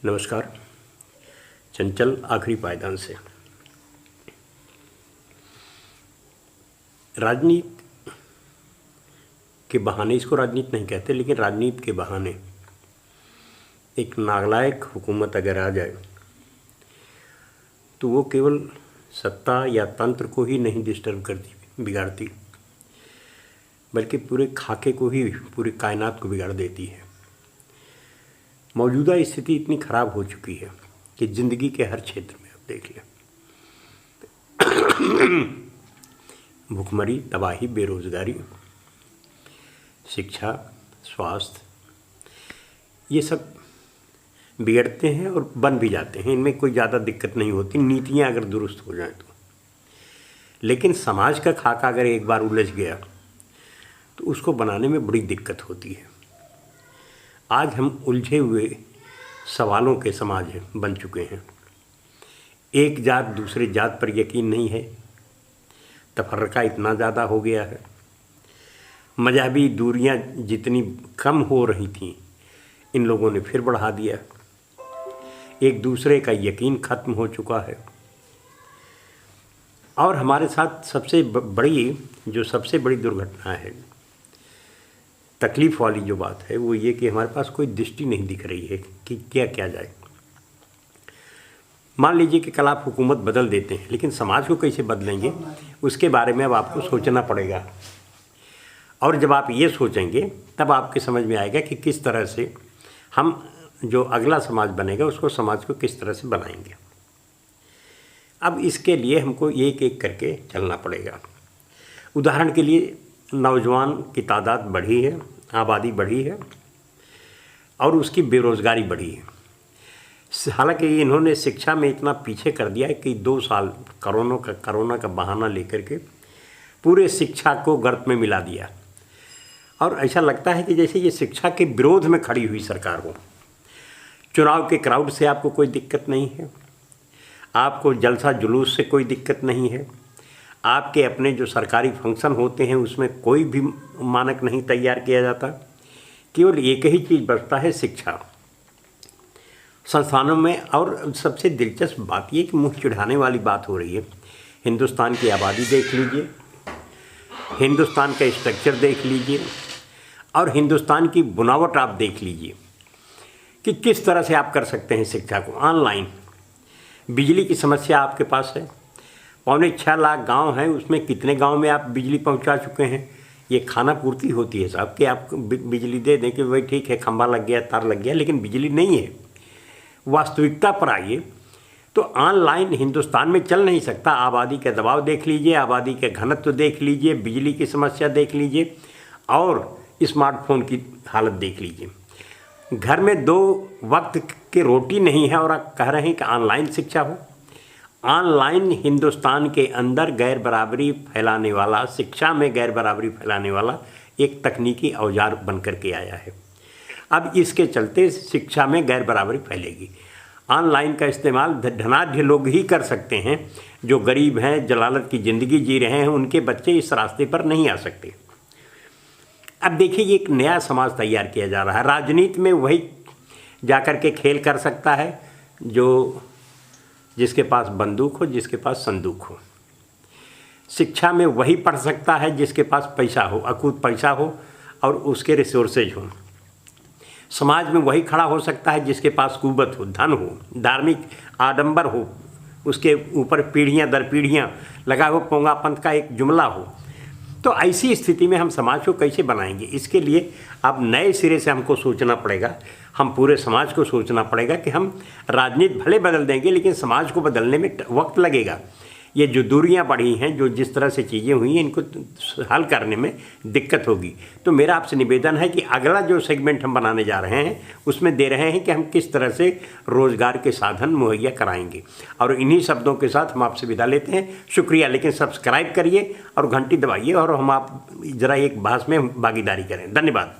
नमस्कार। चंचल आखिरी पायदान से। राजनीति के बहाने, इसको राजनीति नहीं कहते, लेकिन राजनीति के बहाने एक नालायक हुकूमत अगर आ जाए तो वो केवल सत्ता या तंत्र को ही नहीं डिस्टर्ब करती, बिगाड़ती, बल्कि पूरे खाके को ही, पूरी कायनात को बिगाड़ देती है। मौजूदा स्थिति इतनी ख़राब हो चुकी है कि ज़िंदगी के हर क्षेत्र में आप देख लें, भुखमरी, तबाही, बेरोज़गारी, शिक्षा, स्वास्थ्य, ये सब बिगड़ते हैं और बन भी जाते हैं। इनमें कोई ज़्यादा दिक्कत नहीं होती, नीतियाँ अगर दुरुस्त हो जाएं तो। लेकिन समाज का खाका अगर एक बार उलझ गया तो उसको बनाने में बड़ी दिक्कत होती है। आज हम उलझे हुए सवालों के समाज बन चुके हैं। एक जात दूसरे जात पर यकीन नहीं है, तफर्रका इतना ज़्यादा हो गया है, मजहबी दूरियां जितनी कम हो रही थीं इन लोगों ने फिर बढ़ा दिया, एक दूसरे का यकीन ख़त्म हो चुका है। और हमारे साथ सबसे बड़ी दुर्घटना है, तकलीफ़ वाली जो बात है वो ये कि हमारे पास कोई दृष्टि नहीं दिख रही है कि क्या किया जाए। मान लीजिए कि कल आप हुकूमत बदल देते हैं, लेकिन समाज को कैसे बदलेंगे उसके बारे में अब आपको सोचना पड़ेगा। और जब आप ये सोचेंगे तब आपके समझ में आएगा कि किस तरह से हम जो अगला समाज बनेगा उसको, समाज को किस तरह से बनाएंगे। अब इसके लिए हमको एक एक करके चलना पड़ेगा। उदाहरण के लिए, नौजवान की तादाद बढ़ी है, आबादी बढ़ी है और उसकी बेरोज़गारी बढ़ी है। हालांकि इन्होंने शिक्षा में इतना पीछे कर दिया है कि 2 साल कोरोना का बहाना लेकर के पूरे शिक्षा को गर्त में मिला दिया। और ऐसा लगता है कि जैसे ये शिक्षा के विरोध में खड़ी हुई सरकार हो। चुनाव के क्राउड से आपको कोई दिक्कत नहीं है, आपको जलसा जुलूस से कोई दिक्कत नहीं है, आपके अपने जो सरकारी फंक्शन होते हैं उसमें कोई भी मानक नहीं तैयार किया जाता। केवल एक ही चीज़ बचता है, शिक्षा संस्थानों में। और सबसे दिलचस्प बात ये कि मुँह चिढ़ाने वाली बात हो रही है। हिंदुस्तान की आबादी देख लीजिए, हिंदुस्तान का स्ट्रक्चर देख लीजिए और हिंदुस्तान की बुनावट आप देख लीजिए कि किस तरह से आप कर सकते हैं शिक्षा को ऑनलाइन। बिजली की समस्या आपके पास है, 6.25 लाख गांव हैं, उसमें कितने गांव में आप बिजली पहुंचा चुके हैं। ये खाना पूर्ति होती है साहब कि आप बिजली दे दें कि भाई ठीक है, खंभा लग गया, तार लग गया, लेकिन बिजली नहीं है। वास्तविकता पर आइए तो ऑनलाइन हिंदुस्तान में चल नहीं सकता। आबादी का दबाव देख लीजिए, आबादी के घनत्व देख लीजिए, बिजली की समस्या देख लीजिए और स्मार्टफोन की हालत देख लीजिए। घर में 2 वक्त की रोटी नहीं है और आप कह रहे हैं कि ऑनलाइन शिक्षा हो। ऑनलाइन हिंदुस्तान के अंदर गैर बराबरी फैलाने वाला, शिक्षा में गैर बराबरी फैलाने वाला एक तकनीकी औजार बन कर के आया है। अब इसके चलते शिक्षा में गैर बराबरी फैलेगी। ऑनलाइन का इस्तेमाल धनाढ्य लोग ही कर सकते हैं, जो गरीब हैं, जलालत की ज़िंदगी जी रहे हैं, उनके बच्चे इस रास्ते पर नहीं आ सकते। अब देखिए, ये एक नया समाज तैयार किया जा रहा है। राजनीति में वही जाकर के खेल कर सकता है जो जिसके पास बंदूक हो, जिसके पास संदूक हो। शिक्षा में वही पढ़ सकता है जिसके पास पैसा हो, अकूत पैसा हो और उसके रिसोर्सेज हो। समाज में वही खड़ा हो सकता है जिसके पास कुवत हो, धन हो, धार्मिक आडंबर हो, उसके ऊपर पीढ़ियां दर पीढ़ियां लगा हो पोंगापंथ का एक जुमला हो। तो ऐसी स्थिति में हम समाज को कैसे बनाएंगे? इसके लिए अब नए सिरे से हमको सोचना पड़ेगा। हम पूरे समाज को सोचना पड़ेगा कि हम राजनीति भले बदल देंगे, लेकिन समाज को बदलने में वक्त लगेगा। ये जो दूरियां बढ़ी हैं, जो जिस तरह से चीज़ें हुई हैं, इनको हल करने में दिक्कत होगी। तो मेरा आपसे निवेदन है कि अगला जो सेगमेंट हम बनाने जा रहे हैं उसमें दे रहे हैं कि हम किस तरह से रोज़गार के साधन मुहैया कराएंगे। और इन्हीं शब्दों के साथ हम आपसे विदा लेते हैं। शुक्रिया। लेकिन सब्सक्राइब करिए और घंटी दबाइए और हम आप ज़रा एक बहस में भागीदारी करें। धन्यवाद।